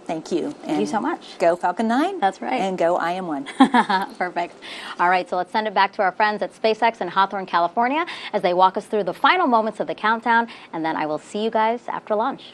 Thank you. Thank you so much. Go Falcon 9. That's right. And go IM-1. Perfect. All right, so let's send it back to our friends at SpaceX in Hawthorne, California, as they walk us through the final moments of the countdown, and then I will see you guys after launch.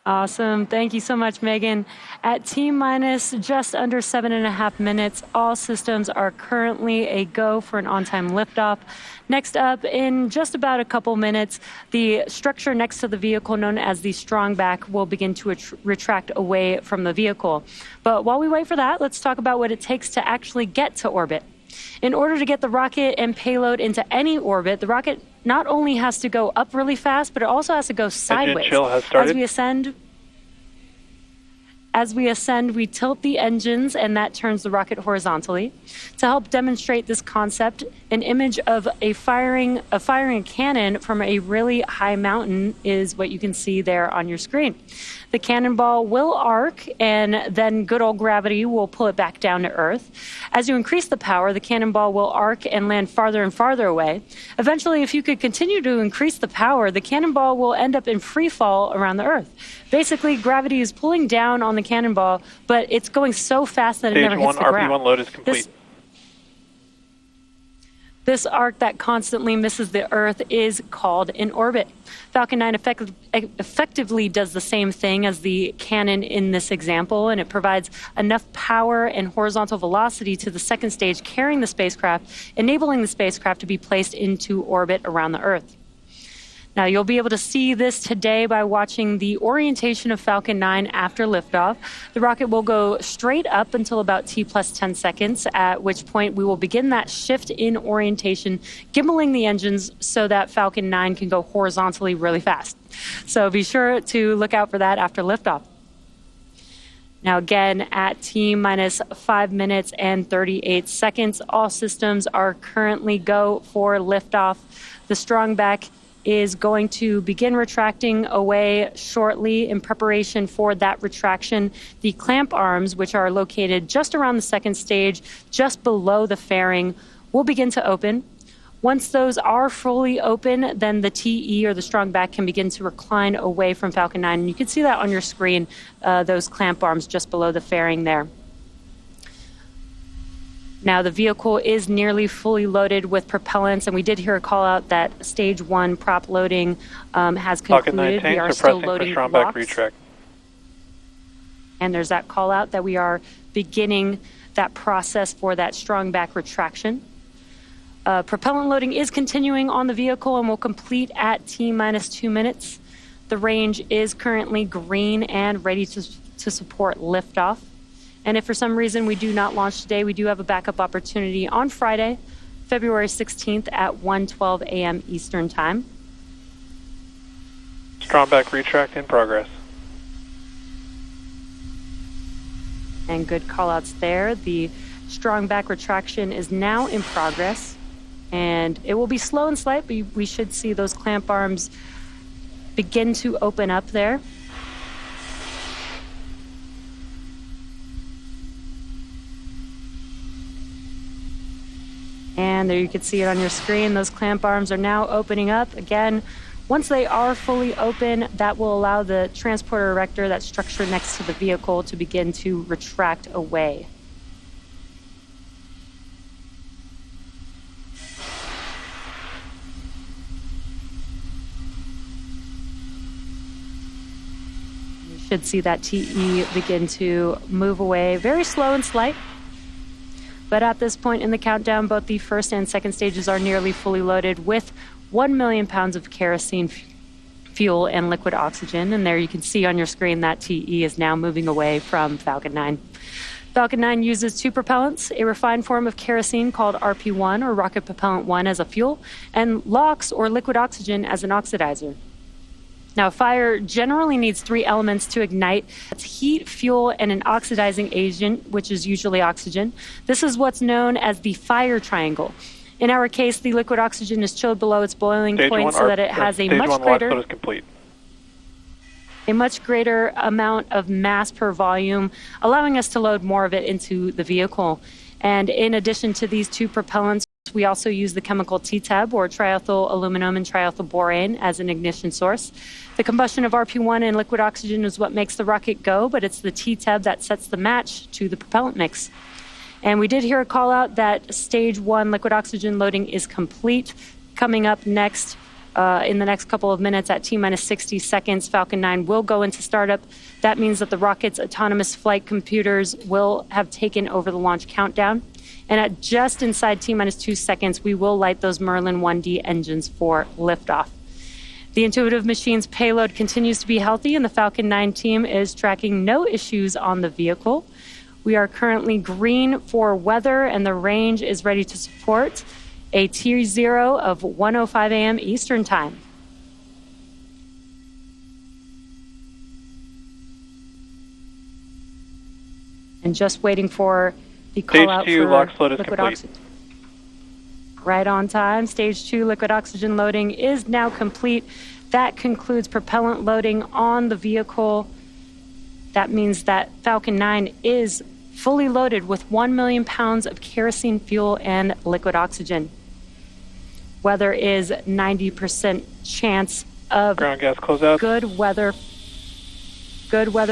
Awesome. Thank you so much, Megan. At T-minus just under 7.5 minutes, all systems are currently a go for an on-time liftoff. Next up, in just about a couple minutes, the structure next to the vehicle, known as the strong back, will begin to retract away from the vehicle. But while we wait for that, let's talk about what it takes to actually get to orbit. In order to get the rocket and payload into any orbit, the rocket not only has to go up really fast, but it also has to go sideways. Engine chill has started. As we ascend, we tilt the engines, and that turns the rocket horizontally. To help demonstrate this concept, an image of firing a cannon from a really high mountain is what you can see there on your screen. The cannonball will arc, and then good old gravity will pull it back down to Earth. As you increase the power, the cannonball will arc and land farther and farther away. Eventually, if you could continue to increase the power, the cannonball will end up in free fall around the Earth. Basically, gravity is pulling down on the cannonball, but it's going so fast that it never hits the ground. RP1 load is complete. This arc that constantly misses the Earth is called an orbit. Falcon 9 effectively does the same thing as the cannon in this example, and it provides enough power and horizontal velocity to the second stage carrying the spacecraft, enabling the spacecraft to be placed into orbit around the Earth. Now, you'll be able to see this today by watching the orientation of Falcon 9 after liftoff. The rocket will go straight up until about T plus 10 seconds, at which point we will begin that shift in orientation, gimbaling the engines so that Falcon 9 can go horizontally really fast. So be sure to look out for that after liftoff. Now, again, at T-minus 5 minutes and 38 seconds, all systems are currently go for liftoff. The strong back is going to begin retracting away shortly. In preparation for that retraction, the clamp arms, which are located just around the second stage, just below the fairing, will begin to open. Once those are fully open, then the TE, or the strong back, can begin to recline away from Falcon 9. And you can see that on your screen, those clamp arms just below the fairing there. Now, the vehicle is nearly fully loaded with propellants, and we did hear a call out that stage 1 prop loading has concluded. We are still loading blocks. And there's that call out that we are beginning that process for that strong back retraction. Propellant loading is continuing on the vehicle and will complete at T-minus 2 minutes. The range is currently green and ready to support liftoff. And if for some reason we do not launch today, we do have a backup opportunity on Friday, February 16th at 1:12 a.m. Eastern Time. Strong back retract in progress. And good call-outs there. The strong back retraction is now in progress. And it will be slow and slight, but we should see those clamp arms begin to open up there. And there you can see it on your screen. Those clamp arms are now opening up. Again, once they are fully open, that will allow the transporter erector, that structure next to the vehicle, to begin to retract away. You should see that TE begin to move away, very slow and slight. But at this point in the countdown, both the first and second stages are nearly fully loaded with 1 million pounds of kerosene fuel and liquid oxygen. And there you can see on your screen that TE is now moving away from Falcon 9. Falcon 9 uses 2 propellants, a refined form of kerosene called RP1, or rocket propellant 1, as a fuel, and LOX, or liquid oxygen, as an oxidizer. Now, fire generally needs 3 elements to ignite. It's heat, fuel, and an oxidizing agent, which is usually oxygen. This is what's known as the fire triangle. In our case, the liquid oxygen is chilled below its boiling point so that it has a much greater amount of mass per volume, allowing us to load more of it into the vehicle. And in addition to these 2 propellants, We also use the chemical T-tab, or triethyl aluminum and triethyl borane, as an ignition source. The combustion of RP1 and liquid oxygen is what makes the rocket go, but it's the T-tab that sets the match to the propellant mix. And we did hear a call out that stage 1 liquid oxygen loading is complete. Coming up next, in the next couple of minutes at T-minus 60 seconds, Falcon 9 will go into startup. That means that the rocket's autonomous flight computers will have taken over the launch countdown. And at just inside T-minus 2 seconds, we will light those Merlin 1D engines for liftoff. The Intuitive Machines payload continues to be healthy, and the Falcon 9 team is tracking no issues on the vehicle. We are currently green for weather, and the range is ready to support a T0 of 1:05 a.m. Eastern Time. And just waiting for the call out for liquid oxygen. Right on time. Stage 2 liquid oxygen loading is now complete. That concludes propellant loading on the vehicle. That means that Falcon 9 is fully loaded with 1 million pounds of kerosene fuel and liquid oxygen. Weather is 90% chance of ground gas closeout. Good weather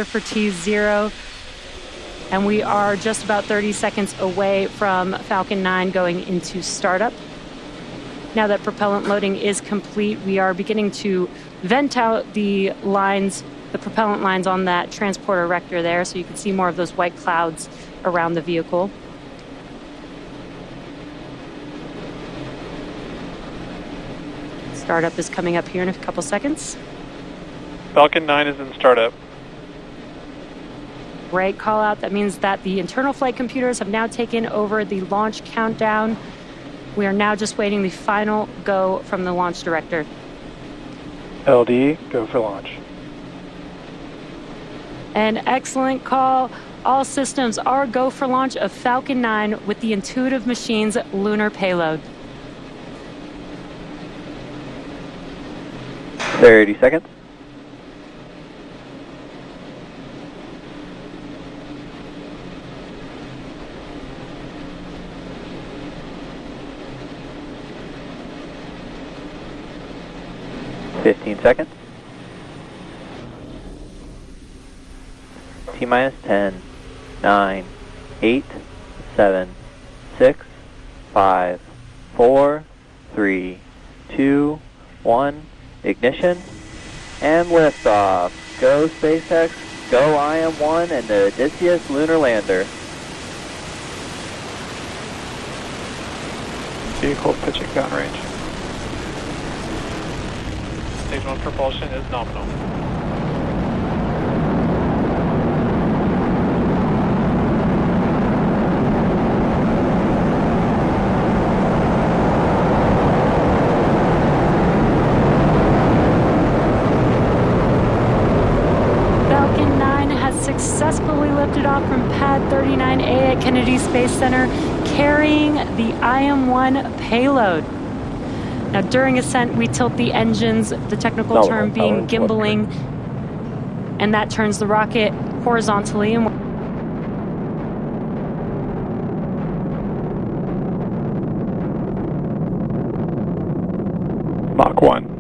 for T0. And we are just about 30 seconds away from Falcon 9 going into startup. Now that propellant loading is complete, we are beginning to vent out the lines, the propellant lines on that transporter erector there, so you can see more of those white clouds around the vehicle. Startup is coming up here in a couple seconds. Falcon 9 is in startup. Great call out. That means that the internal flight computers have now taken over the launch countdown. We are now just waiting the final go from the launch director. LD, go for launch. An excellent call. All systems are go for launch of Falcon 9 with the Intuitive Machines lunar payload. 30 seconds. Seconds. T-minus 10, 9, 8, 7, 6, 5, 4, 3, 2, 1. Ignition and liftoff. Go SpaceX, go IM-1 and the Odysseus lunar lander. Vehicle pitching downrange. Stage 1 propulsion is nominal. Falcon 9 has successfully lifted off from Pad 39A at Kennedy Space Center, carrying the IM-1 payload. Now, during ascent, we tilt the engines, the technical term being gimbaling, and that turns the rocket horizontally. And Mach 1.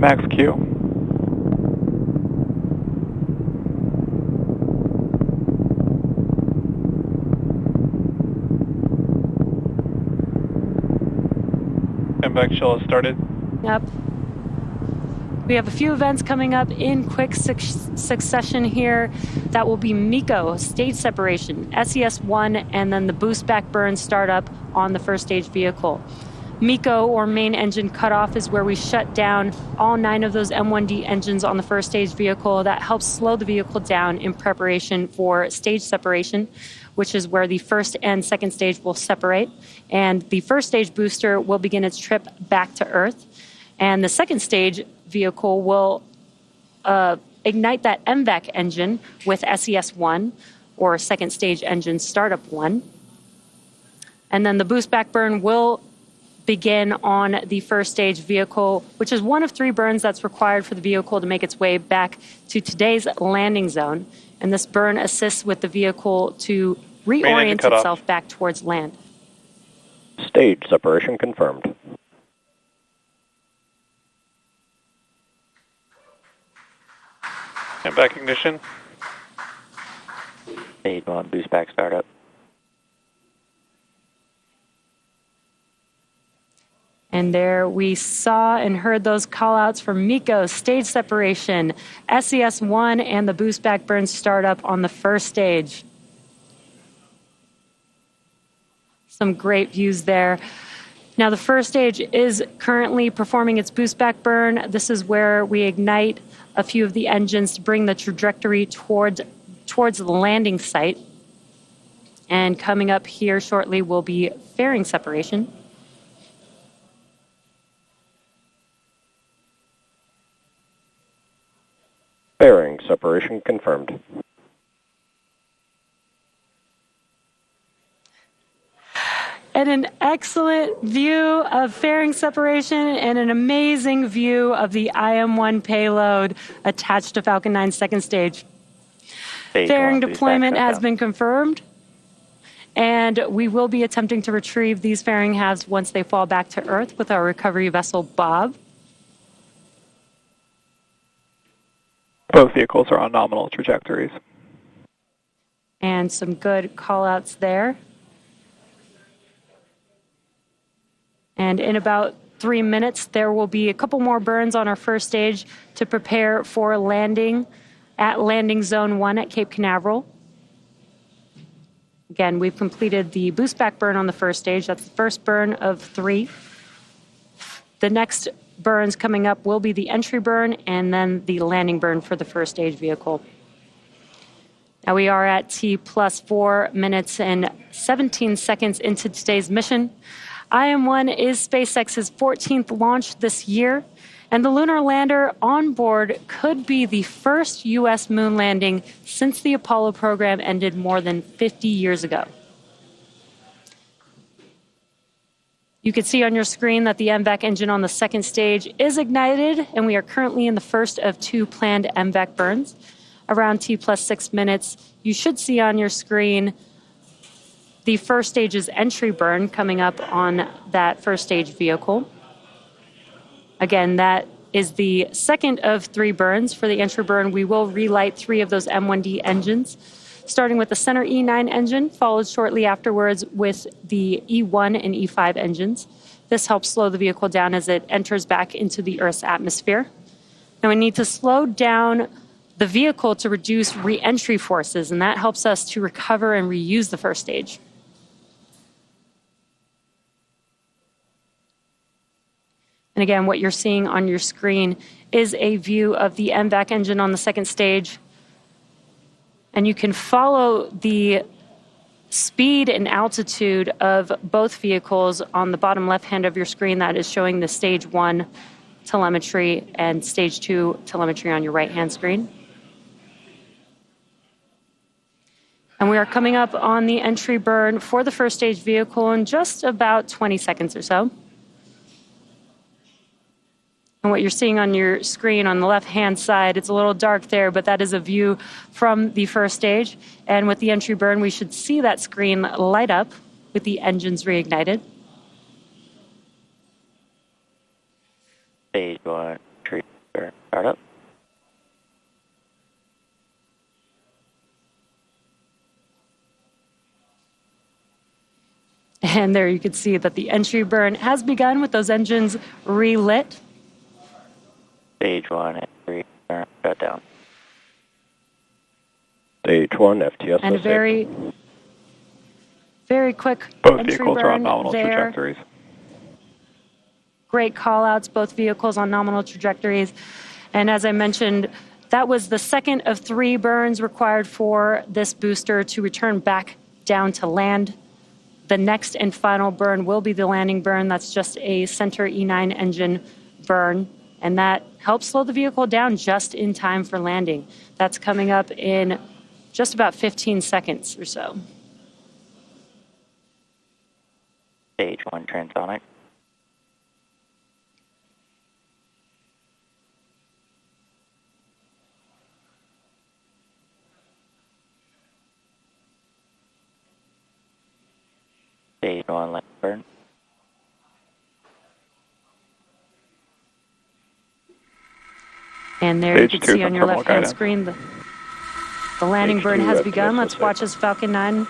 Max Q. Back shell has started. Yep. We have a few events coming up in quick succession here. That will be MECO, stage separation, SES-1, and then the boost back burn startup on the first stage vehicle. MECO, or main engine cutoff, is where we shut down all 9 of those M1D engines on the first stage vehicle. That helps slow the vehicle down in preparation for stage separation, which is where the first and second stage will separate. And the first stage booster will begin its trip back to Earth. And the second stage vehicle will ignite that MVAC engine with SES-1, or second stage engine startup 1. And then the boost back burn will begin on the first stage vehicle, which is one of 3 burns that's required for the vehicle to make its way back to today's landing zone. And this burn assists with the vehicle to reorient itself back towards land. Stage separation confirmed. And back ignition. Stage 1, boost back startup. And there we saw and heard those call-outs from MECO, stage separation, SES-1, and the boost back burn startup on the first stage. Some great views there. Now the first stage is currently performing its boost back burn. This is where we ignite a few of the engines to bring the trajectory towards the landing site. And coming up here shortly will be fairing separation. Fairing separation confirmed. And an excellent view of fairing separation and an amazing view of the IM-1 payload attached to Falcon 9's second stage. Fairing deployment has been confirmed, and we will be attempting to retrieve these fairing halves once they fall back to Earth with our recovery vessel, Bob. Both vehicles are on nominal trajectories. And some good call-outs there. And in about 3 minutes, there will be a couple more burns on our first stage to prepare for landing at landing zone 1 at Cape Canaveral. Again, we've completed the boost back burn on the first stage. That's the first burn of 3. The next burns coming up will be the entry burn and then the landing burn for the first stage vehicle. Now we are at T plus 4 minutes and 17 seconds into today's mission. IM-1 is SpaceX's 14th launch this year, and the lunar lander on board could be the first U.S. moon landing since the Apollo program ended more than 50 years ago. You can see on your screen that the MVAC engine on the second stage is ignited, and we are currently in the first of 2 planned MVAC burns. Around T plus 6 minutes, you should see on your screen the first stage's entry burn coming up on that first stage vehicle. Again, that is the second of 3 burns. For the entry burn, we will relight 3 of those M1D engines, starting with the center E9 engine, followed shortly afterwards with the E1 and E5 engines. This helps slow the vehicle down as it enters back into the Earth's atmosphere. Now we need to slow down the vehicle to reduce re-entry forces, and that helps us to recover and reuse the first stage. And again, what you're seeing on your screen is a view of the MVAC engine on the second stage. And you can follow the speed and altitude of both vehicles on the bottom left hand of your screen. That is showing the stage 1 telemetry and stage 2 telemetry on your right hand screen. And we are coming up on the entry burn for the first stage vehicle in just about 20 seconds or so. And what you're seeing on your screen on the left-hand side, it's a little dark there, but that is a view from the first stage. And with the entry burn, we should see that screen light up with the engines reignited. Stage 1, entry burn, startup. And there you can see that the entry burn has begun with those engines relit. Stage 1, entry burn, shutdown. Stage 1, FTS. And a very quick Both entry vehicles burn are on nominal there. trajectories. Great call-outs, both vehicles on nominal trajectories. And as I mentioned, that was the second of 3 burns required for this booster to return back down to land. The next and final burn will be the landing burn. That's just a center E9 engine burn, and that helps slow the vehicle down just in time for landing. That's coming up in just about 15 seconds or so. Stage 1, transonic. Stage 1 landing burn. And there you Stage can 2 see on from your terminal left-hand guidance. screen the landing Stage burn 2 has FTS begun. is Let's watch as Falcon 9.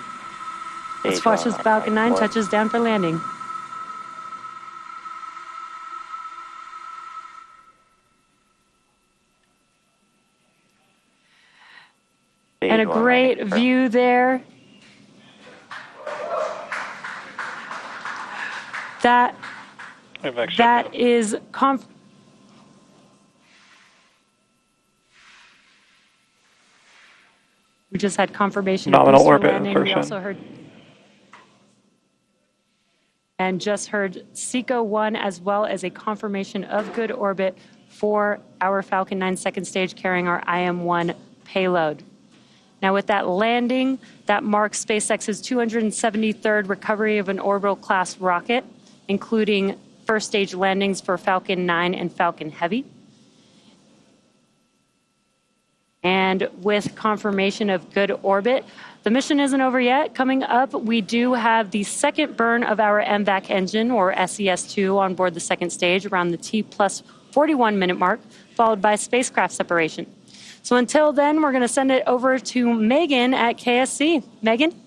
Let's Stage watch 1 as Falcon 9 4. touches down for landing. And a Stage 1 great landing burn. view there. That is we just had confirmation Nominal of booster orbit landing. We insertion. also heard and just heard SECO 1 as well as a confirmation of good orbit for our Falcon 9 second stage carrying our IM-1 payload. Now with that landing, that marks SpaceX's 273rd recovery of an orbital class rocket, including first stage landings for Falcon 9 and Falcon Heavy. And with confirmation of good orbit, the mission isn't over yet. Coming up, we do have the second burn of our MVAC engine, or SES-2, on board the second stage around the T plus 41 minute mark, followed by spacecraft separation. So until then, we're going to send it over to Megan at KSC. Megan?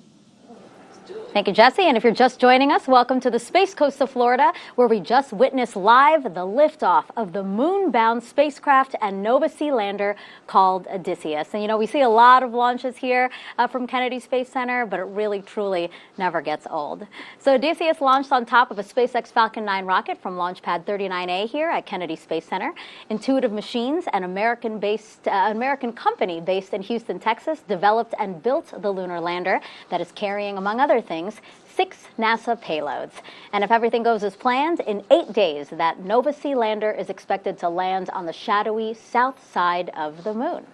Thank you, Jesse. And if you're just joining us, welcome to the Space Coast of Florida, where we just witnessed live the liftoff of the moon-bound spacecraft and Nova Sea lander called Odysseus. And, you know, we see a lot of launches here from Kennedy Space Center, but it really, truly never gets old. So Odysseus launched on top of a SpaceX Falcon 9 rocket from Launch Pad 39A here at Kennedy Space Center. Intuitive Machines, an American company based in Houston, Texas, developed and built the lunar lander that is carrying, among other things, 6 NASA payloads. And if everything goes as planned, in 8 days, that Nova Sea lander is expected to land on the shadowy south side of the moon.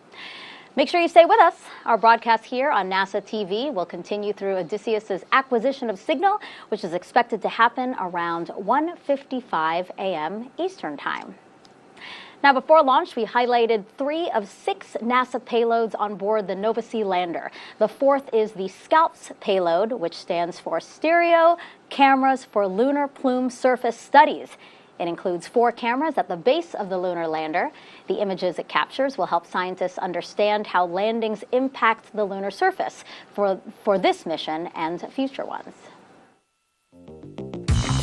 Make sure you stay with us. Our broadcast here on NASA TV will continue through Odysseus's acquisition of signal, which is expected to happen around 1:55 a.m. Eastern Time. Now, before launch, we highlighted 3 of 6 NASA payloads on board the Nova Sea lander. The 4th is the SCALPS payload, which stands for Stereo Cameras for Lunar Plume-Surface Studies. It includes 4 cameras at the base of the lunar lander. The images it captures will help scientists understand how landings impact the lunar surface for this mission and future ones.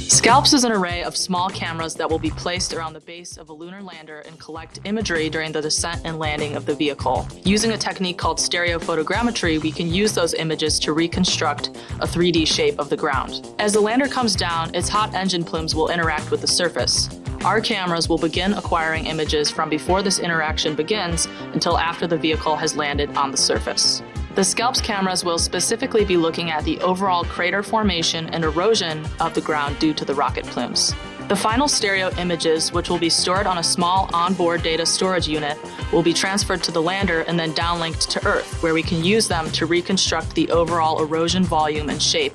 SCALPS is an array of small cameras that will be placed around the base of a lunar lander and collect imagery during the descent and landing of the vehicle. Using a technique called stereophotogrammetry, we can use those images to reconstruct a 3D shape of the ground. As the lander comes down, its hot engine plumes will interact with the surface. Our cameras will begin acquiring images from before this interaction begins until after the vehicle has landed on the surface. The SCALPS cameras will specifically be looking at the overall crater formation and erosion of the ground due to the rocket plumes. The final stereo images, which will be stored on a small onboard data storage unit, will be transferred to the lander and then downlinked to Earth, where we can use them to reconstruct the overall erosion volume and shape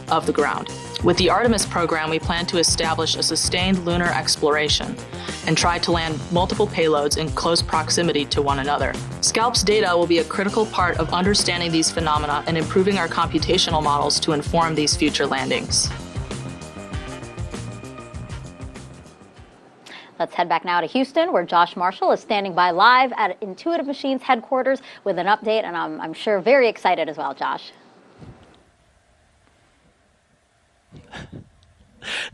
of the ground. With the Artemis program, we plan to establish a sustained lunar exploration and try to land multiple payloads in close proximity to one another. SCALPS data will be a critical part of understanding these phenomena and improving our computational models to inform these future landings. Let's head back now to Houston, where Josh Marshall is standing by live at Intuitive Machines headquarters with an update, and I'm sure very excited as well, Josh.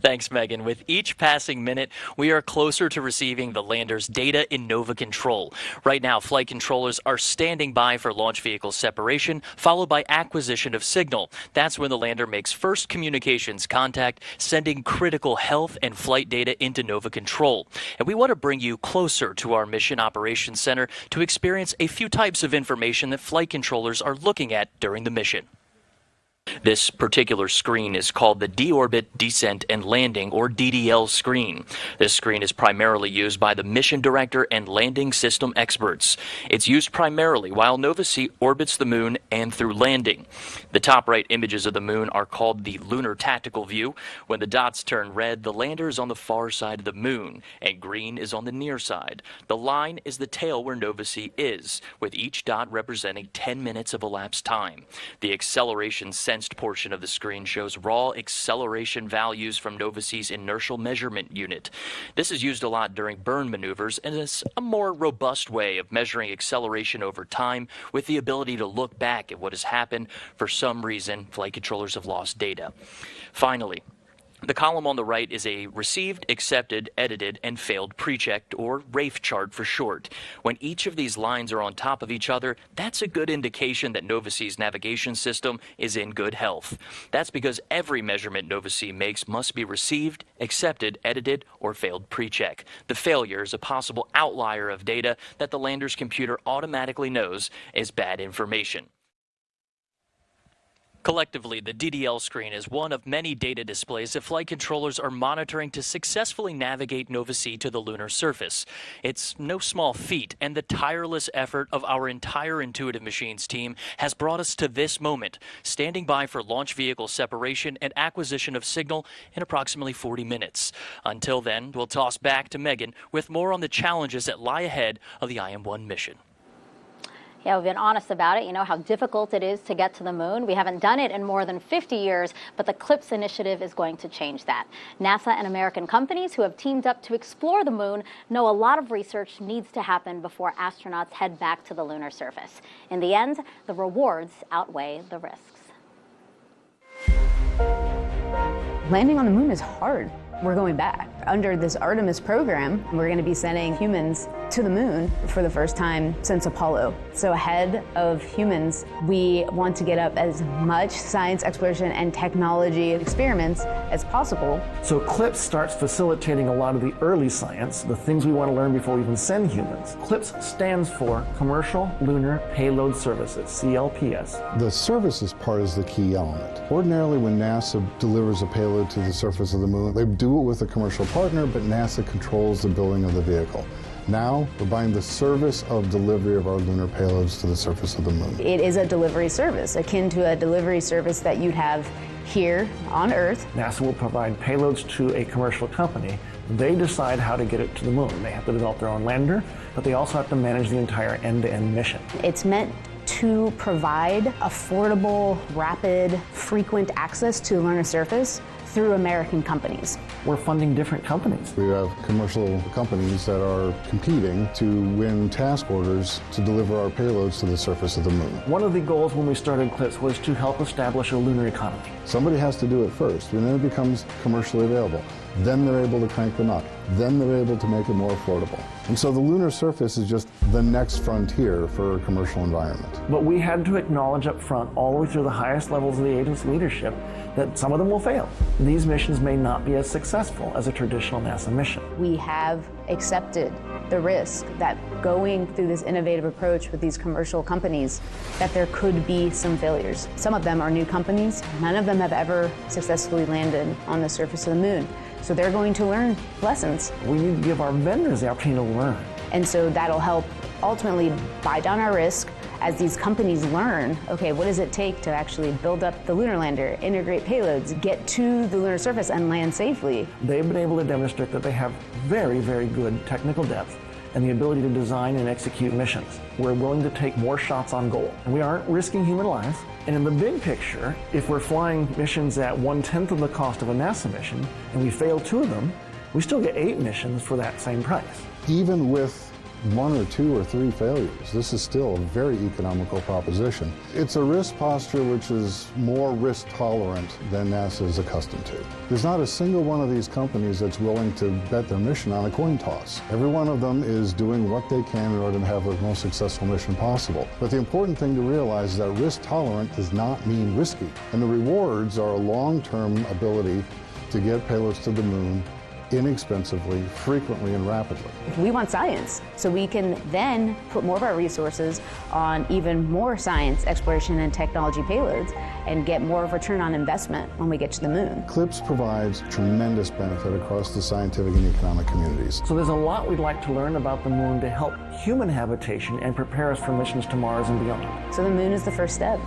Thanks, Megan. With each passing minute, we are closer to receiving the lander's data in NOVA control. Right now, flight controllers are standing by for launch vehicle separation, followed by acquisition of signal. That's when the lander makes first communications contact, sending critical health and flight data into NOVA control. And we want to bring you closer to our Mission Operations Center to experience a few types of information that flight controllers are looking at during the mission. This particular screen is called the Deorbit Descent and Landing, or DDL screen. This screen is primarily used by the mission director and landing system experts. It's used primarily while Nova Sea orbits the moon and through landing. The top right images of the moon are called the lunar tactical view. When the dots turn red, the lander is on the far side of the moon, and green is on the near side. The line is the tail where Nova Sea is, with each dot representing 10 minutes of elapsed time. The acceleration sensed portion of the screen shows raw acceleration values from Nova-C's inertial measurement unit. This is used a lot during burn maneuvers and is a more robust way of measuring acceleration over time with the ability to look back at what has happened. For some reason, flight controllers have lost data. Finally, the column on the right is a received, accepted, edited, and failed pre-checked, or RAFE chart for short. When each of these lines are on top of each other, that's a good indication that Nova-C's navigation system is in good health. That's because every measurement Nova-C makes must be received, accepted, edited, or failed pre-check. The failure is a possible outlier of data that the lander's computer automatically knows is bad information. Collectively, the DDL screen is one of many data displays that flight controllers are monitoring to successfully navigate Nova-C to the lunar surface. It's no small feat, and the tireless effort of our entire Intuitive Machines team has brought us to this moment, standing by for launch vehicle separation and acquisition of signal in approximately 40 minutes. Until then, we'll toss back to Megan with more on the challenges that lie ahead of the IM-1 mission. Yeah, we've been honest about it. You know how difficult it is to get to the moon. We haven't done it in more than 50 years, but the CLIPS initiative is going to change that. NASA and American companies who have teamed up to explore the moon know a lot of research needs to happen before astronauts head back to the lunar surface. In the end, the rewards outweigh the risks. Landing on the moon is hard. We're going back. Under this Artemis program, we're going to be sending humans to the moon for the first time since Apollo. So ahead of humans, we want to get up as much science exploration and technology experiments as possible. So CLIPS starts facilitating a lot of the early science, the things we want to learn before we even send humans. CLIPS stands for Commercial Lunar Payload Services, CLPS. The services part is the key element. Ordinarily, when NASA delivers a payload to the surface of the moon, they do it with a commercial partner, but NASA controls the building of the vehicle. Now, we're buying the service of delivery of our lunar payloads to the surface of the moon. It is a delivery service, akin to a delivery service that you'd have here on Earth. NASA will provide payloads to a commercial company. They decide how to get it to the moon. They have to develop their own lander, but they also have to manage the entire end-to-end mission. It's meant to provide affordable, rapid, frequent access to the lunar surface through American companies. We're funding different companies. We have commercial companies that are competing to win task orders to deliver our payloads to the surface of the moon. One of the goals when we started CLIPS was to help establish a lunar economy. Somebody has to do it first, and then it becomes commercially available. Then they're able to crank them up. Then they're able to make it more affordable. And so the lunar surface is just the next frontier for a commercial environment. But we had to acknowledge up front, all the way through the highest levels of the agency leadership, that some of them will fail. These missions may not be as successful as a traditional NASA mission. We have accepted the risk that going through this innovative approach with these commercial companies, that there could be some failures. Some of them are new companies. None of them have ever successfully landed on the surface of the moon. So they're going to learn lessons. We need to give our vendors the opportunity to learn. And so that'll help ultimately buy down our risk as these companies learn, okay, what does it take to actually build up the lunar lander, integrate payloads, get to the lunar surface and land safely. They've been able to demonstrate that they have very, very good technical depth and the ability to design and execute missions. We're willing to take more shots on goal. And we aren't risking human lives. And in the big picture, if we're flying missions at 1/10 of the cost of a NASA mission, and we fail 2 of them, we still get 8 missions for that same price. Even with 1 or 2 or 3 failures, this is still a very economical proposition. It's a risk posture which is more risk tolerant than NASA is accustomed to. There's not a single one of these companies that's willing to bet their mission on a coin toss. Every one of them is doing what they can in order to have the most successful mission possible. But the important thing to realize is that risk tolerant does not mean risky. And the rewards are a long-term ability to get payloads to the moon inexpensively, frequently, and rapidly. We want science, so we can then put more of our resources on even more science, exploration, and technology payloads and get more of a return on investment when we get to the moon. CLIPS provides tremendous benefit across the scientific and economic communities. So there's a lot we'd like to learn about the moon to help human habitation and prepare us for missions to Mars and beyond. So the moon is the first step.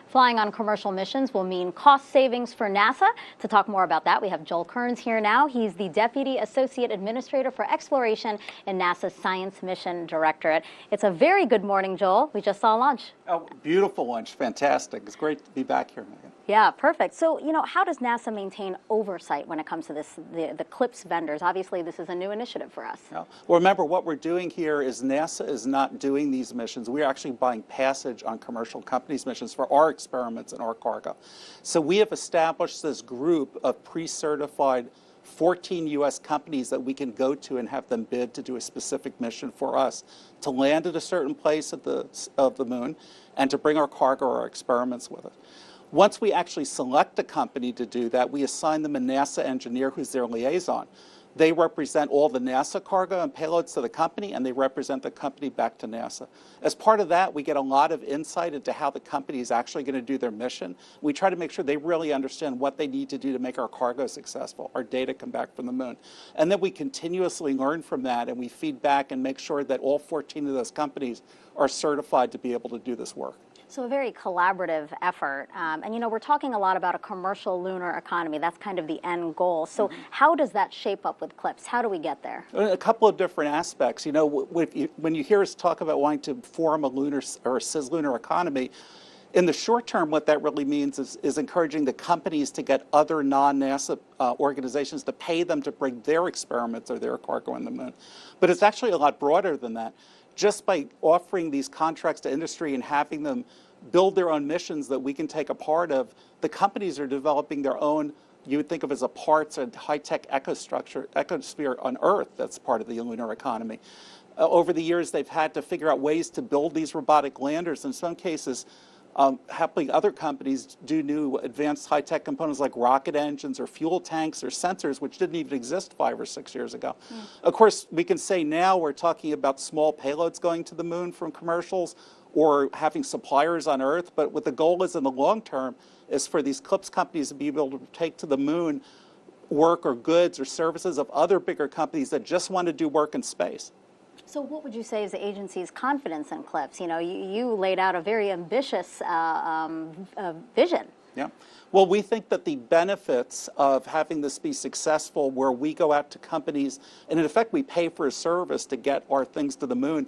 Flying on commercial missions will mean cost savings for NASA. To talk more about that, we have Joel Kearns here now. He's the Deputy Associate Administrator for Exploration in NASA's Science Mission Directorate. It's a very good morning, Joel. We just saw launch. Oh, beautiful launch. Fantastic. It's great to be back here, Megan. Yeah, perfect. So, how does NASA maintain oversight when it comes to this, the CLPS vendors? Obviously, this is a new initiative for us. Well, remember, what we're doing here is NASA is not doing these missions. We're actually buying passage on commercial companies' missions for our experiments and our cargo. So we have established this group of pre-certified 14 U.S. companies that we can go to and have them bid to do a specific mission for us, to land at a certain place of the moon, and to bring our cargo or our experiments with it. Once we actually select a company to do that, we assign them a NASA engineer who's their liaison. They represent all the NASA cargo and payloads to the company, and they represent the company back to NASA. As part of that, we get a lot of insight into how the company is actually going to do their mission. We try to make sure they really understand what they need to do to make our cargo successful, our data come back from the moon. And then we continuously learn from that, and we feed back and make sure that all 14 of those companies are certified to be able to do this work. So a very collaborative effort. And we're talking a lot about a commercial lunar economy. That's kind of the end goal. So how does that shape up with CLPS? How do we get there? A couple of different aspects. When you hear us talk about wanting to form a lunar or a cislunar economy, in the short term, what that really means is encouraging the companies to get other non-NASA organizations to pay them to bring their experiments or their cargo on the moon. But it's actually a lot broader than that. Just by offering these contracts to industry and having them build their own missions that we can take a part of, the companies are developing their own, you would think of as a parts and high-tech ecosphere on Earth that's part of the lunar economy. Over the years, they've had to figure out ways to build these robotic landers. In some cases, helping other companies do new advanced high-tech components like rocket engines or fuel tanks or sensors, which didn't even exist 5 or 6 years ago. Of course, we can say now we're talking about small payloads going to the moon from commercials or having suppliers on Earth, but what the goal is in the long term is for these CLPS companies to be able to take to the moon work or goods or services of other bigger companies that just want to do work in space. So what would you say is the agency's confidence in CLPS? You laid out a very ambitious vision. Yeah. Well, we think that the benefits of having this be successful, where we go out to companies, and in effect we pay for a service to get our things to the moon,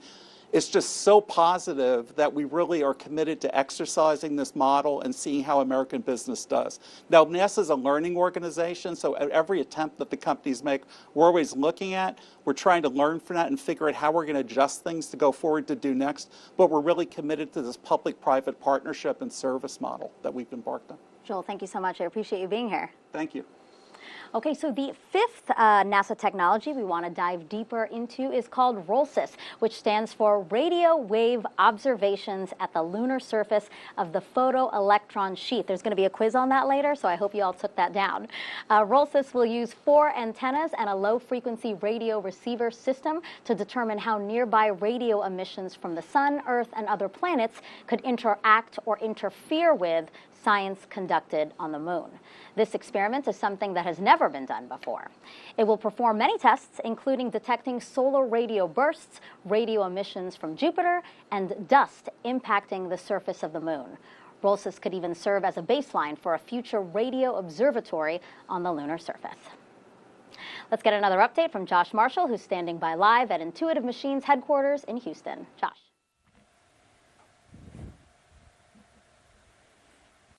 it's just so positive that we really are committed to exercising this model and seeing how American business does. Now, NASA is a learning organization, so at every attempt that the companies make, we're always looking at. We're trying to learn from that and figure out how we're going to adjust things to go forward to do next. But we're really committed to this public-private partnership and service model that we've embarked on. Joel, thank you so much. I appreciate you being here. Thank you. Okay, so the fifth NASA technology we want to dive deeper into is called ROLSIS, which stands for Radio Wave Observations at the Lunar Surface of the Photoelectron Sheath. There's going to be a quiz on that later, so I hope you all took that down. ROLSIS will use 4 antennas and a low-frequency radio receiver system to determine how nearby radio emissions from the Sun, Earth, and other planets could interact or interfere with science conducted on the moon. This experiment is something that has never been done before. It will perform many tests, including detecting solar radio bursts, radio emissions from Jupiter, and dust impacting the surface of the moon. ROLSIS could even serve as a baseline for a future radio observatory on the lunar surface. Let's get another update from Josh Marshall, who's standing by live at Intuitive Machines headquarters in Houston. Josh.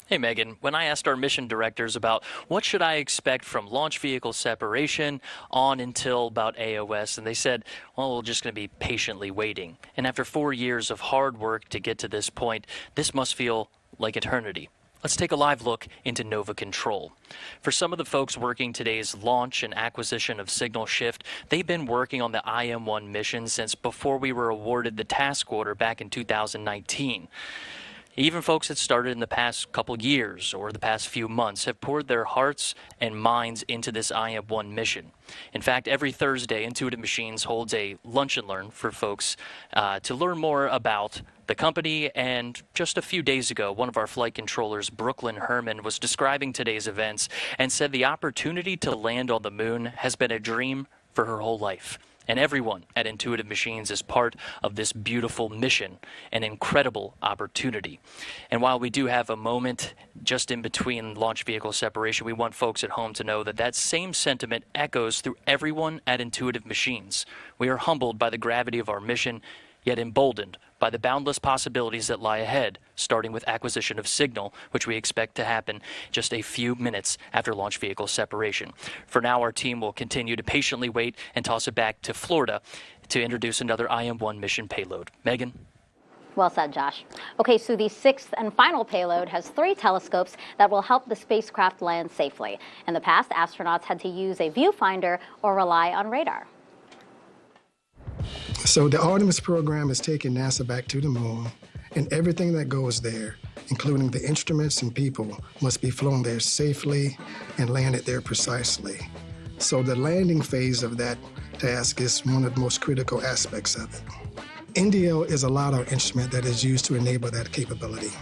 Hey Megan, when I asked our mission directors about what should I expect from launch vehicle separation on until about AOS, and they said, well, we're just going to be patiently waiting. And after 4 years of hard work to get to this point, this must feel like eternity. Let's take a live look into Nova Control. For some of the folks working today's launch and acquisition of signal shift, they've been working on the IM-1 mission since before we were awarded the task order back in 2019. Even folks that started in the past couple years or the past few months have poured their hearts and minds into this IM-1 mission. In fact, every Thursday, Intuitive Machines holds a lunch and learn for folks to learn more about the company. And just a few days ago, one of our flight controllers, Brooklyn Herman, was describing today's events and said the opportunity to land on the moon has been a dream for her whole life. and everyone at Intuitive Machines is part of this beautiful mission, an incredible opportunity. And while we do have a moment just in between launch vehicle separation, we want folks at home to know that that same sentiment echoes through everyone at Intuitive Machines. We are humbled by the gravity of our mission, yet emboldened by the boundless possibilities that lie ahead, starting with acquisition of signal, which we expect to happen just a few minutes after launch vehicle separation. For now, our team will continue to patiently wait and toss it back to Florida to introduce another IM-1 mission payload. Megan? Well said, Josh. Okay, so the sixth and final payload has 3 telescopes that will help the spacecraft land safely. In the past, astronauts had to use a viewfinder or rely on radar. So the Artemis program has taken NASA back to the moon, and everything that goes there, including the instruments and people, must be flown there safely and landed there precisely. So the landing phase of that task is one of the most critical aspects of it. NDL is a LiDAR instrument that is used to enable that capability.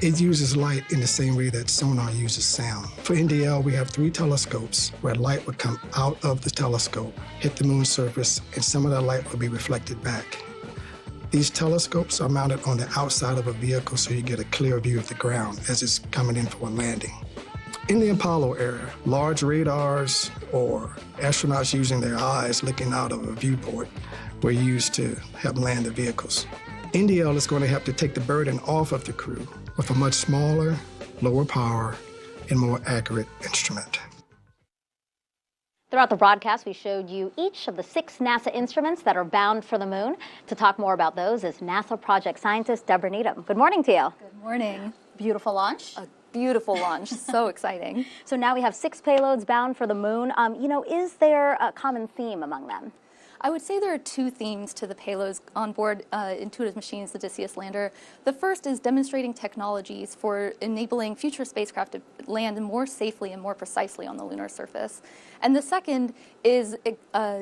It uses light in the same way that sonar uses sound. For NDL, we have 3 telescopes where light would come out of the telescope, hit the moon's surface, and some of that light will be reflected back. These telescopes are mounted on the outside of a vehicle so you get a clear view of the ground as it's coming in for a landing. In the Apollo era, large radars or astronauts using their eyes looking out of a viewport were used to help land the vehicles. NDL is going to help to take the burden off of the crew with a much smaller, lower power, and more accurate instrument. Throughout the broadcast, we showed you each of the 6 NASA instruments that are bound for the moon. To talk more about those is NASA project scientist Deborah Needham. Good morning to you. Good morning. Beautiful launch. A beautiful launch. So exciting. So now we have 6 payloads bound for the moon. Is there a common theme among them? I would say there are 2 themes to the payloads on board Intuitive Machines, the Odysseus lander. The first is demonstrating technologies for enabling future spacecraft to land more safely and more precisely on the lunar surface. And the second is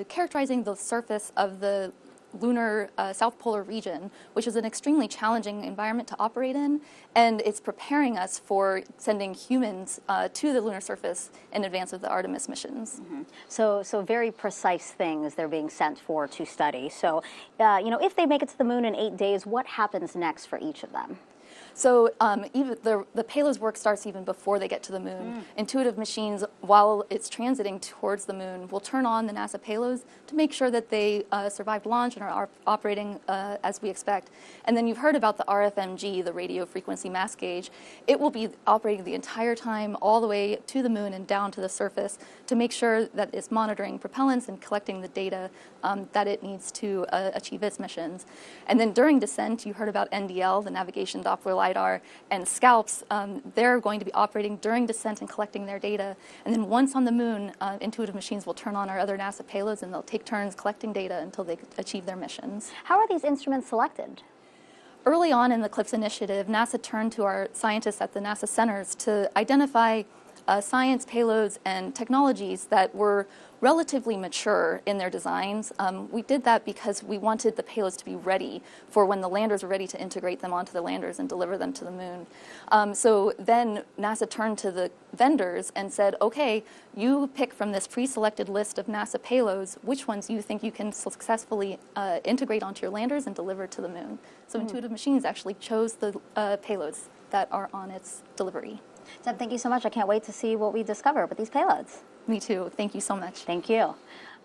characterizing the surface of the lunar South Polar region, which is an extremely challenging environment to operate in, and it's preparing us for sending humans to the lunar surface in advance of the Artemis missions. Mm-hmm. So very precise things they're being sent for to study. So, if they make it to the moon in 8 days, what happens next for each of them? So even the payload's work starts even before they get to the moon. Intuitive Machines, while it's transiting towards the moon, will turn on the NASA payloads to make sure that they survived launch and are operating as we expect. And then you've heard about the RFMG, the radio frequency mass gauge. It will be operating the entire time all the way to the moon and down to the surface to make sure that it's monitoring propellants and collecting the data that it needs to achieve its missions. And then during descent, you heard about NDL, the navigation Doppler LiDAR, and SCALPs. They're going to be operating during descent and collecting their data. And then once on the moon, Intuitive Machines will turn on our other NASA payloads, and they'll take turns collecting data until they achieve their missions. How are these instruments selected? Early on in the CLIPS initiative, NASA turned to our scientists at the NASA centers to identify science payloads and technologies that were relatively mature in their designs. We did that because we wanted the payloads to be ready for when the landers were ready to integrate them onto the landers and deliver them to the moon. So then NASA turned to the vendors and said, okay, you pick from this pre-selected list of NASA payloads which ones you think you can successfully integrate onto your landers and deliver to the moon. So Intuitive Machines actually chose the payloads that are on its delivery. Deb, thank you so much. I can't wait to see what we discover with these payloads. Me too. Thank you so much. Thank you.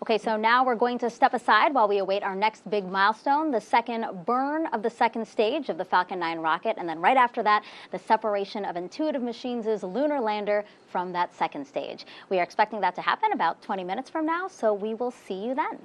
Okay, so now we're going to step aside while we await our next big milestone, the second burn of the second stage of the Falcon 9 rocket, and then right after that, the separation of Intuitive Machines' lunar lander from that second stage. We are expecting that to happen about 20 minutes from now, so we will see you then.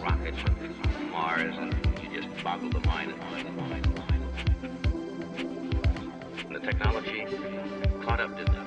rockets from Mars, and you just boggle the mind. And the technology caught up to them.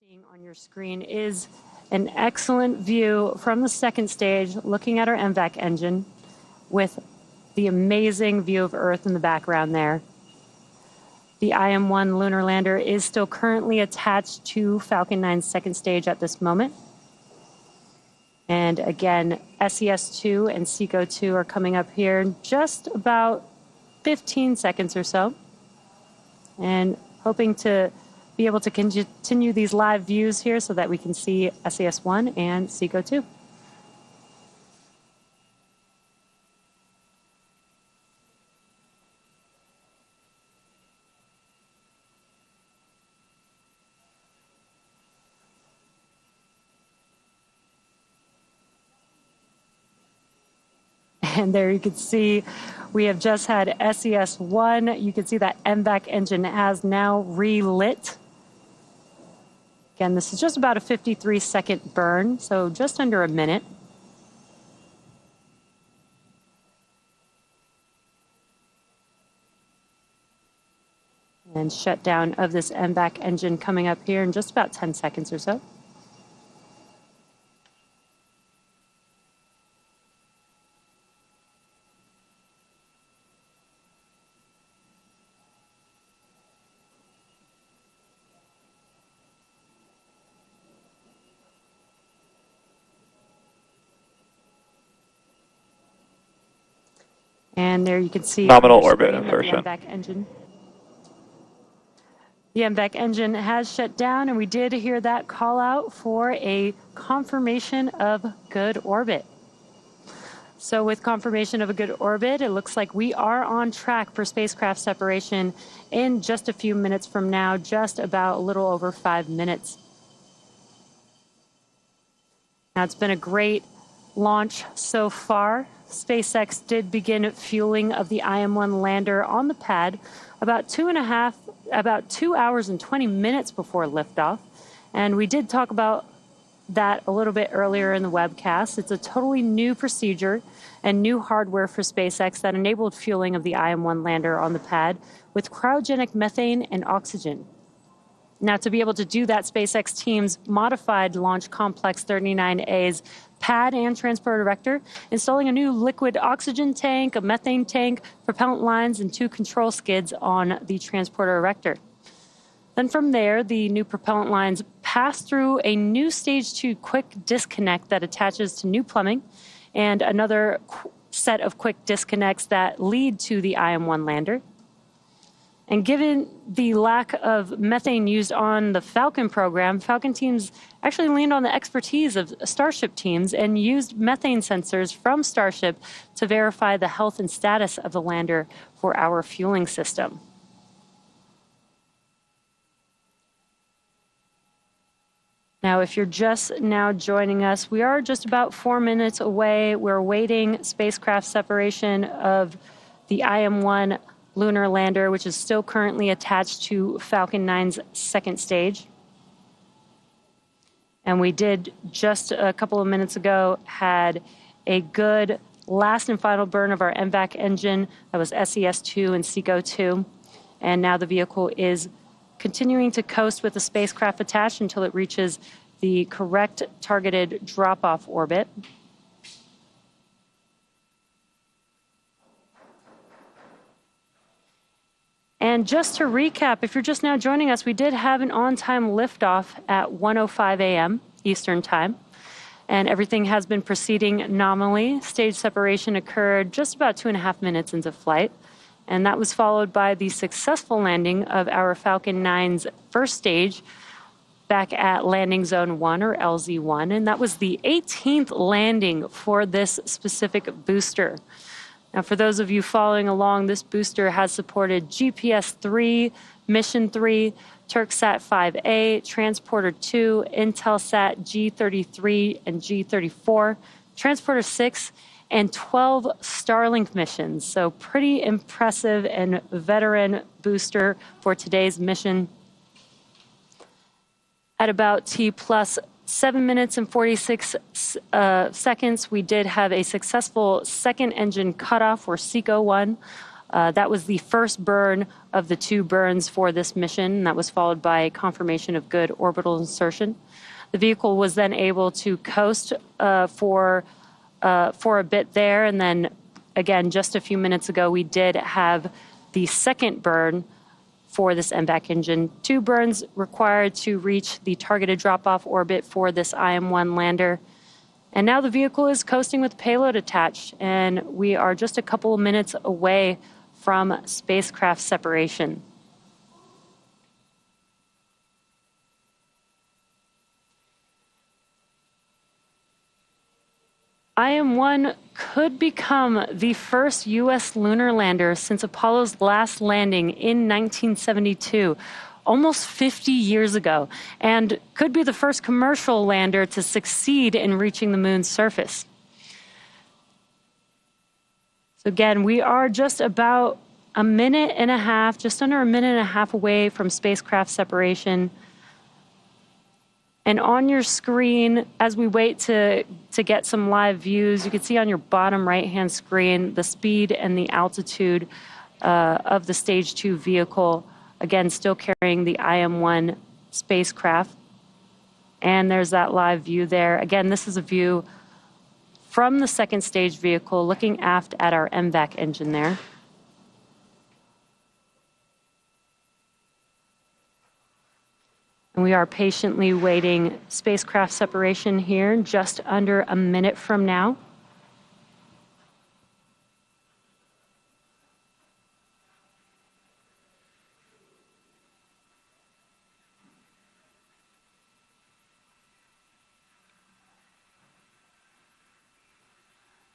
On your screen is an excellent view from the second stage, looking at our MVAC engine with the amazing view of Earth in the background there. The IM-1 lunar lander is still currently attached to Falcon 9's second stage at this moment. And again, SES-2 and SECO-2 are coming up here in just about 15 seconds or so. And hoping to be able to continue these live views here so that we can see SES-1 and SECO-2. And there you can see we have just had SES-1. You can see that MVAC engine has now relit. Again, this is just about a 53-second burn, so just under a minute. And shutdown of this MVAC engine coming up here in just about 10 seconds or so. And there you can see nominal orbit insertion. The MVAC engine has shut down, and we did hear that call out for a confirmation of good orbit. So with confirmation of a good orbit, it looks like we are on track for spacecraft separation in just a few minutes from now, just about a little over 5 minutes. Now, it's been a great launch so far. SpaceX did begin fueling of the IM-1 lander on the pad about 2 hours and 20 minutes before liftoff. And we did talk about that a little bit earlier in the webcast. It's a totally new procedure and new hardware for SpaceX that enabled fueling of the IM-1 lander on the pad with cryogenic methane and oxygen. Now, to be able to do that, SpaceX teams modified Launch Complex 39A's pad and transporter erector, installing a new liquid oxygen tank, a methane tank, propellant lines, and 2 control skids on the transporter erector. Then from there, the new propellant lines pass through a new Stage 2 quick disconnect that attaches to new plumbing and another set of quick disconnects that lead to the IM-1 lander. And given the lack of methane used on the Falcon program, Falcon teams actually leaned on the expertise of Starship teams and used methane sensors from Starship to verify the health and status of the lander for our fueling system. Now, if you're just now joining us, we are just about 4 minutes away. We're awaiting spacecraft separation of the IM-1 lunar lander, which is still currently attached to Falcon 9's second stage. And we did just a couple of minutes ago had a good last and final burn of our MVAC engine. That was SES-2 and SECO-2. And now the vehicle is continuing to coast with the spacecraft attached until it reaches the correct targeted drop-off orbit. And just to recap, if you're just now joining us, we did have an on-time liftoff at 1:05 a.m. Eastern Time, and everything has been proceeding nominally. Stage separation occurred just about 2.5 minutes into flight, and that was followed by the successful landing of our Falcon 9's first stage back at Landing Zone 1, or LZ1, and that was the 18th landing for this specific booster. Now, for those of you following along, this booster has supported GPS-3, Mission 3, Turksat 5A, Transporter 2, Intelsat G33 and G34, Transporter 6, and 12 Starlink missions. So pretty impressive and veteran booster for today's mission. At about T plus 7 minutes and 46 seconds, we did have a successful second engine cutoff, or SECO-1, That was the first burn of the 2 burns for this mission. That was followed by confirmation of good orbital insertion. The vehicle was then able to coast for a bit there, and then again, just a few minutes ago, we did have the second burn for this MVAC engine. 2 burns required to reach the targeted drop-off orbit for this IM-1 lander. And now the vehicle is coasting with payload attached, and we are just a couple of minutes away from spacecraft separation. IM-1 could become the first U.S. lunar lander since Apollo's last landing in 1972, almost 50 years ago, and could be the first commercial lander to succeed in reaching the moon's surface. So again, we are just about a minute and a half, just under a minute and a half away from spacecraft separation. And on your screen, as we wait to get some live views, you can see on your bottom right-hand screen the speed and the altitude of the Stage 2 vehicle, again, still carrying the IM-1 spacecraft. And there's that live view there. Again, this is a view from the second stage vehicle looking aft at our MVAC engine there. And we are patiently waiting spacecraft separation here, just under a minute from now.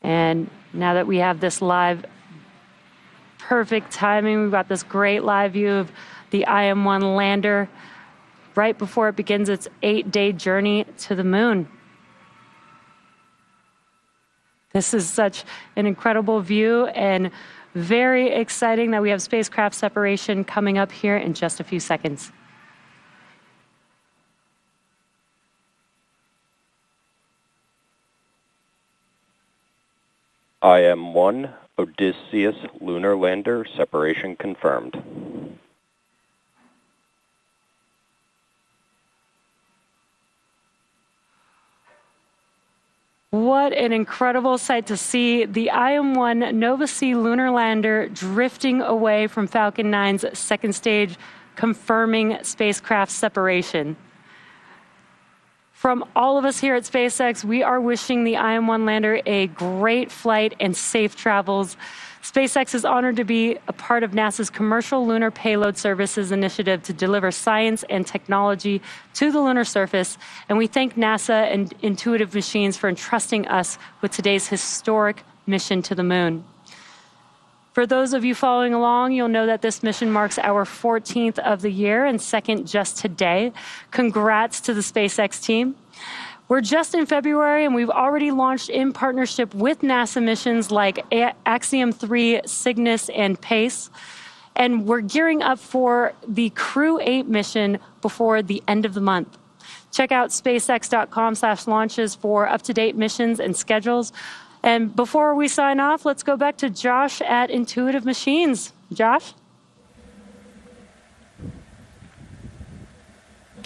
And now that we have this live, perfect timing, we've got this great live view of the IM-1 lander right before it begins its 8-day journey to the moon. This is such an incredible view and very exciting that we have spacecraft separation coming up here in just a few seconds. IM-1 Odysseus lunar lander separation confirmed. What an incredible sight to see the IM-1 Nova C lunar lander drifting away from Falcon 9's second stage, confirming spacecraft separation. From all of us here at SpaceX, we are wishing the IM-1 lander a great flight and safe travels. SpaceX is honored to be a part of NASA's Commercial Lunar Payload Services initiative to deliver science and technology to the lunar surface, and we thank NASA and Intuitive Machines for entrusting us with today's historic mission to the moon. For those of you following along, you'll know that this mission marks our 14th of the year and second just today. Congrats to the SpaceX team. We're just in February, and we've already launched in partnership with NASA missions like Axiom 3, Cygnus, and PACE. And we're gearing up for the Crew 8 mission before the end of the month. Check out spacex.com/launches for up-to-date missions and schedules. And before we sign off, let's go back to Josh at Intuitive Machines. Josh?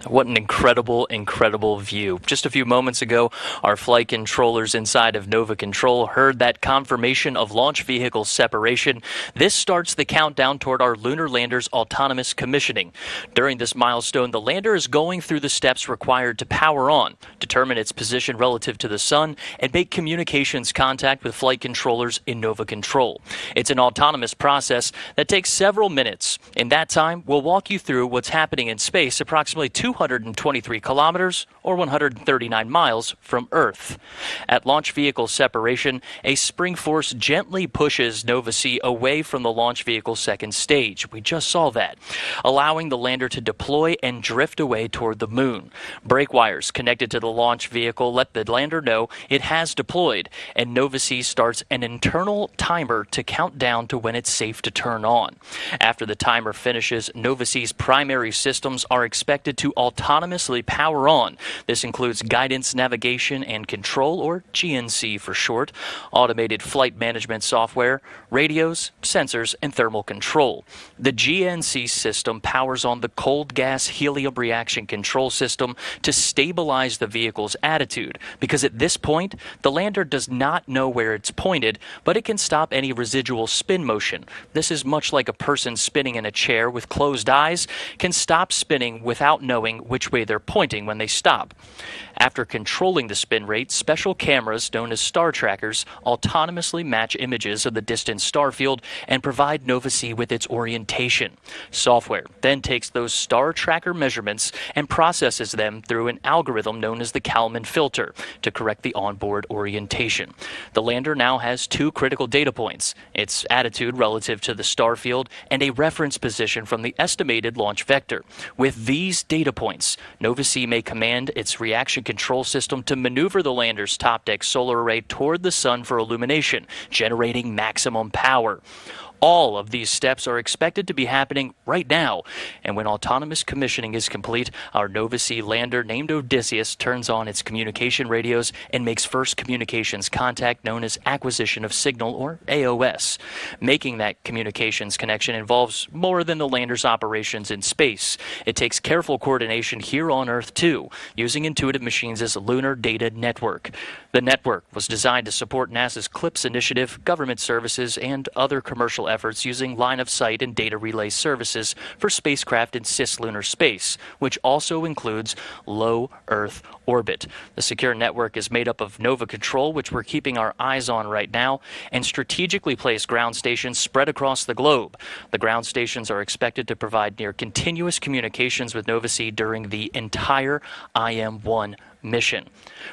What an incredible, incredible view. Just a few moments ago, our flight controllers inside of Nova Control heard that confirmation of launch vehicle separation. This starts the countdown toward our lunar lander's autonomous commissioning. During this milestone, the lander is going through the steps required to power on, determine its position relative to the sun, and make communications contact with flight controllers in Nova Control. It's an autonomous process that takes several minutes. In that time, we'll walk you through what's happening in space approximately 223 kilometers or 139 miles from Earth. At launch vehicle separation, a spring force gently pushes Nova C away from the launch vehicle's second stage. We just saw that, allowing the lander to deploy and drift away toward the moon. Brake wires connected to the launch vehicle let the lander know it has deployed, and Nova C starts an internal timer to count down to when it's safe to turn on. After the timer finishes, Nova C's primary systems are expected to autonomously power on. This includes guidance, navigation, and control, or GNC for short, automated flight management software, radios, sensors, and thermal control. The GNC system powers on the cold gas helium reaction control system to stabilize the vehicle's attitude, because at this point, the lander does not know where it's pointed, but it can stop any residual spin motion. This is much like a person spinning in a chair with closed eyes can stop spinning without knowing which way they're pointing when they stop. After controlling the spin rate, special cameras known as star trackers autonomously match images of the distant star field and provide Nova-C with its orientation. Software then takes those star tracker measurements and processes them through an algorithm known as the Kalman filter to correct the onboard orientation. The lander now has two critical data points: its attitude relative to the star field and a reference position from the estimated launch vector. With these data points, Nova-C may command its reaction control system to maneuver the lander's top deck solar array toward the sun for illumination, generating maximum power. All of these steps are expected to be happening right now, and when autonomous commissioning is complete, our Nova-C lander named Odysseus turns on its communication radios and makes first communications contact known as acquisition of signal, or AOS. Making that communications connection involves more than the lander's operations in space. It takes careful coordination here on Earth too, using Intuitive Machines' Lunar Data Network. The network was designed to support NASA's CLIPS initiative, government services, and other commercial efforts using line-of-sight and data relay services for spacecraft in cislunar space, which also includes low Earth orbit. The secure network is made up of Nova Control, which we're keeping our eyes on right now, and strategically placed ground stations spread across the globe. The ground stations are expected to provide near continuous communications with Nova-C during the entire IM-1 mission.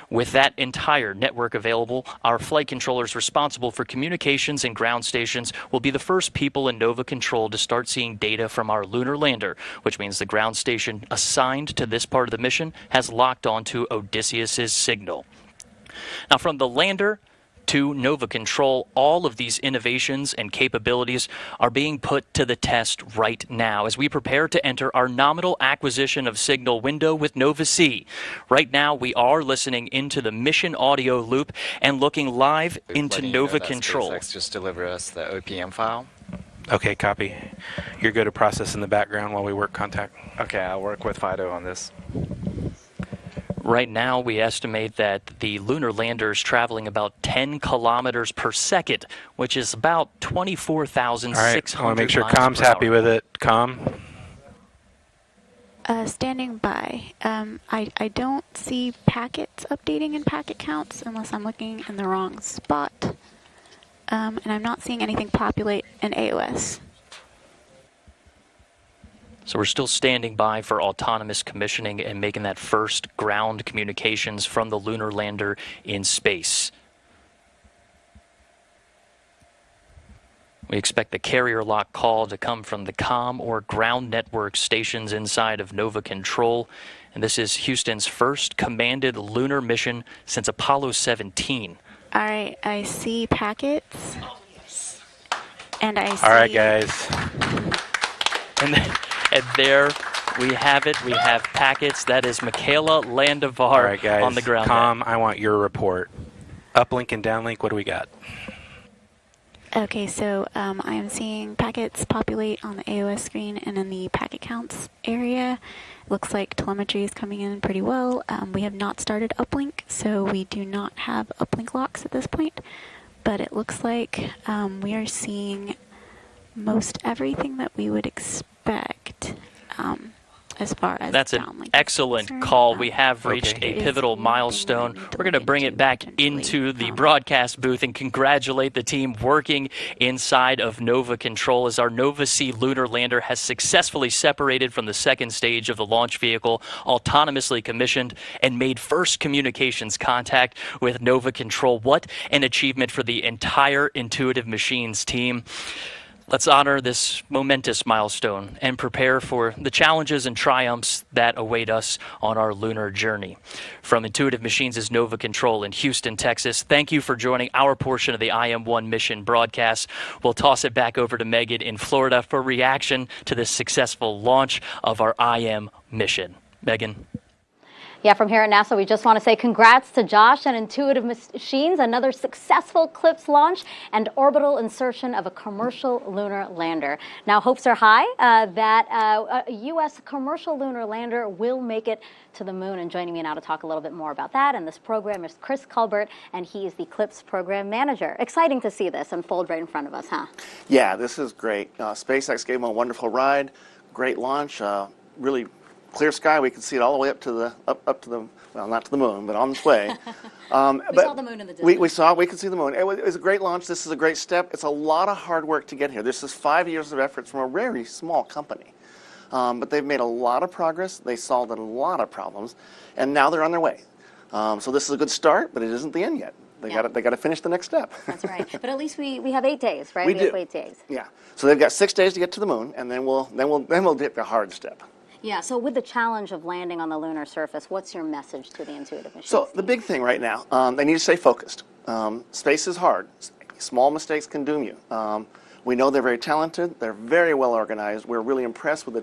With that entire network available, our flight controllers responsible for communications and ground stations will be the first people in Nova Control to start seeing data from our lunar lander, which means the ground station assigned to this part of the mission has locked onto Odysseus's signal. Now, from the lander to Nova Control, all of these innovations and capabilities are being put to the test right now as we prepare to enter our nominal acquisition of signal window with Nova-C. Right now, we are listening into the mission audio loop and looking live into Nova Control. SpaceX just delivered us the OPM file. Okay, copy. You're good to process in the background while we work contact. Okay, I'll work with Fido on this. Right now, we estimate that the lunar lander is traveling about 10 kilometers per second, which is about 24,600 All right, I want to make sure miles Com's per hour. happy with it. Com? Standing by. I don't see packets updating in packet counts unless I'm looking in the wrong spot. And I'm not seeing anything populate in AOS. So we're still standing by for autonomous commissioning and making that first ground communications from the lunar lander in space. We expect the carrier lock call to come from the COM or ground network stations inside of Nova Control. And this is Houston's first commanded lunar mission since Apollo 17. All right, I see packets. And I see... All right, guys. And there we have it. We have packets. That is Michaela Landivar All right, guys. on the ground. Com, I want your report. Uplink and downlink, what do we got? Okay, so I am seeing packets populate on the AOS screen and in the packet counts area. Looks like telemetry is coming in pretty well. We have not started uplink, so we do not have uplink locks at this point. But it looks like we are seeing most everything that we would expect as far as that's an excellent call. We have reached a pivotal milestone. We're going to bring it back into the broadcast booth and congratulate the team working inside of Nova Control as our Nova-C lunar lander has successfully separated from the second stage of the launch vehicle, autonomously commissioned, and made first communications contact with Nova Control. What an achievement for the entire Intuitive Machines team. Let's honor this momentous milestone and prepare for the challenges and triumphs that await us on our lunar journey. From Intuitive Machines' Nova Control in Houston, Texas, thank you for joining our portion of the IM-1 mission broadcast. We'll toss it back over to Megan in Florida for reaction to this successful launch of our IM mission. Megan. Yeah, from here at NASA, we just want to say congrats to Josh and Intuitive Machines, another successful CLIPS launch and orbital insertion of a commercial lunar lander. Now, hopes are high that a U.S. commercial lunar lander will make it to the moon. And joining me now to talk a little bit more about that and this program is Chris Culbert, and he is the CLIPS program manager. Exciting to see this unfold right in front of us, huh? Yeah, this is great. SpaceX gave them a wonderful ride, great launch, really clear sky. We could see it all the way up to the well, not to the moon, but on its way. We saw the moon in the distance. We could see the moon. It was a great launch. This is a great step. It's a lot of hard work to get here. This is 5 years of effort from a very small company. But they've made a lot of progress. They solved a lot of problems, and now they're on their way. So this is a good start, but it isn't the end yet. They got to finish the next step. That's right. But at least we have 8 days, right? We do. Have 8 days. Yeah. So they've got 6 days to get to the moon, and then we'll hit the hard step. Yeah, so with the challenge of landing on the lunar surface, what's your message to the Intuitive Machines? So the big thing right now, they need to stay focused. Space is hard. Small mistakes can doom you. We know they're very talented. They're very well organized. We're really impressed with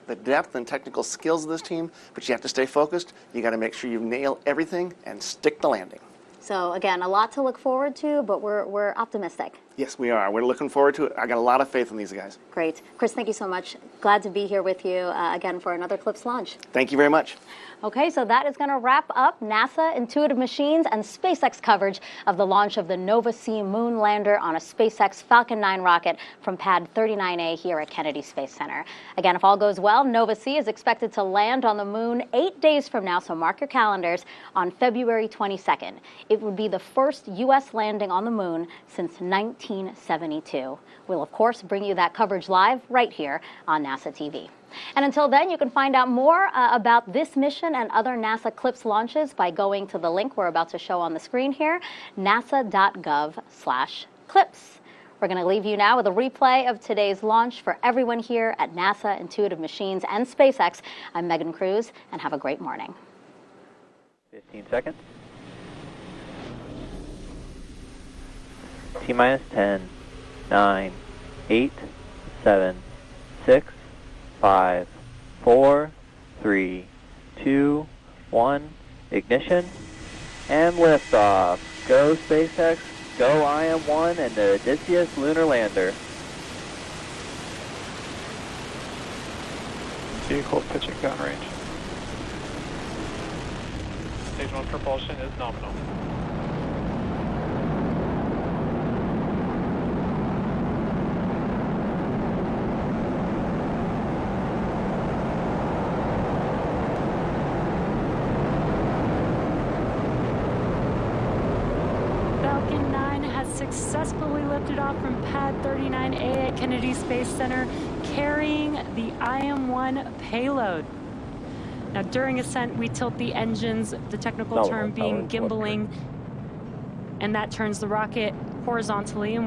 the depth and technical skills of this team, but you have to stay focused. You got to make sure you nail everything and stick the landing. So again, a lot to look forward to, but we're optimistic. Yes, we are. We're looking forward to it. I got a lot of faith in these guys. Great. Chris, thank you so much. Glad to be here with you again for another CLIPS launch. Thank you very much. Okay, so that is going to wrap up NASA, Intuitive Machines, and SpaceX coverage of the launch of the Nova-C moon lander on a SpaceX Falcon 9 rocket from pad 39A here at Kennedy Space Center. Again, if all goes well, Nova-C is expected to land on the moon 8 days from now, so mark your calendars, on February 22nd. It would be the first U.S. landing on the moon since 1972. We'll, of course, bring you that coverage live right here on NASA TV. And until then, you can find out more about this mission and other NASA CLIPS launches by going to the link we're about to show on the screen here, nasa.gov/CLIPS. We're going to leave you now with a replay of today's launch for everyone here at NASA, Intuitive Machines, and SpaceX. I'm Megan Cruz, and have a great morning. 15 seconds. T-minus 10, 9, 8, 7, 6, 5, 4, 3, 2, 1, ignition, and liftoff. Go SpaceX, go IM-1 and the Odysseus lunar lander. Vehicle pitching downrange. Stage 1 propulsion is nominal. Falcon 9 has successfully lifted off from pad 39A at Kennedy Space Center, carrying the IM-1 payload. Now, during ascent, we tilt the engines, the technical term being gimbaling, and that turns the rocket horizontally. And